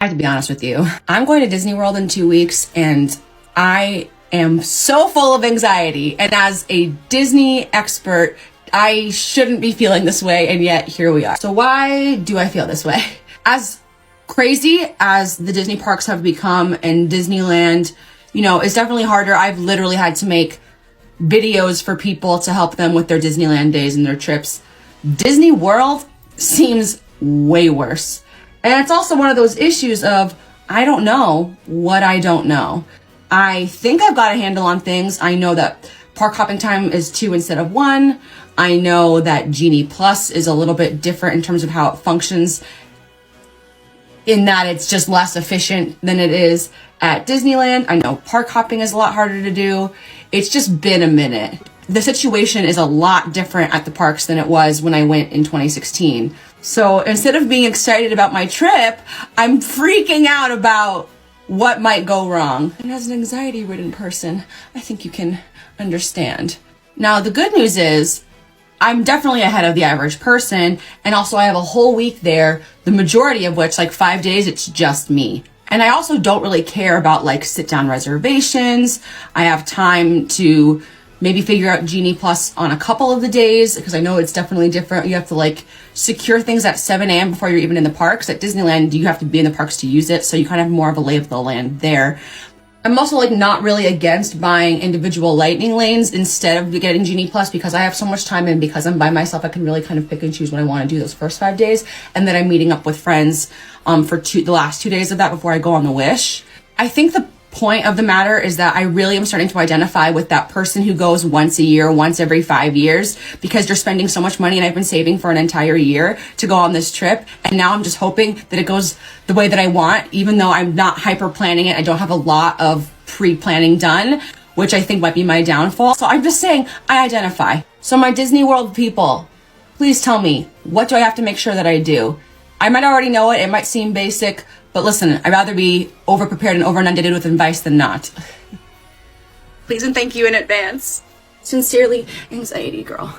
I have to be honest with you. I'm going to Disney World in 2 weeks and I am so full of anxiety. And as a Disney expert, I shouldn't be feeling this way, and yet here we are. So why do I feel this way? As crazy as the Disney parks have become and Disneyland, you know, it's definitely harder. I've literally had to make videos for people to help them with their Disneyland days and their trips. Disney World seems way worse. And it's also one of those issues of, I don't know what I don't know. I think I've got a handle on things. I know that park hopping time is 2 instead of 1. I know that Genie Plus is a little bit different in terms of how it functions, in that it's just less efficient than it is at Disneyland. I know park hopping is a lot harder to do. It's just been a minute. The situation is a lot different at the parks than it was when I went in 2016. So instead of being excited about my trip, I'm freaking out about what might go wrong. And as an anxiety-ridden person, I think you can understand. Now, the good news is I'm definitely ahead of the average person. And also I have a whole week there, the majority of which, like 5 days, it's just me. And I also don't really care about like sit down reservations. I have time to maybe figure out Genie Plus on a couple of the days, because I know it's definitely different. You have to like secure things at 7 a.m. before you're even in the parks. At Disneyland, you have to be in the parks to use it. So you kind of have more of a lay of the land there. I'm also like not really against buying individual lightning lanes instead of getting Genie Plus, because I have so much time and because I'm by myself, I can really kind of pick and choose when I want to do those first 5 days. And then I'm meeting up with friends for the last 2 days of that before I go on the Wish. I think the point of the matter is that I really am starting to identify with that person who goes once a year, once every 5 years, because you're spending so much money, and I've been saving for an entire year to go on this trip. And now I'm just hoping that it goes the way that I want, even though I'm not hyper planning it. I don't have a lot of pre-planning done, which I think might be my downfall. So I'm just saying I identify. So my Disney World people, please tell me, what do I have to make sure that I do? I might already know it. It might seem basic, but listen, I'd rather be over-prepared and over-inundated with advice than not. Please and thank you in advance. Sincerely, Anxiety Girl.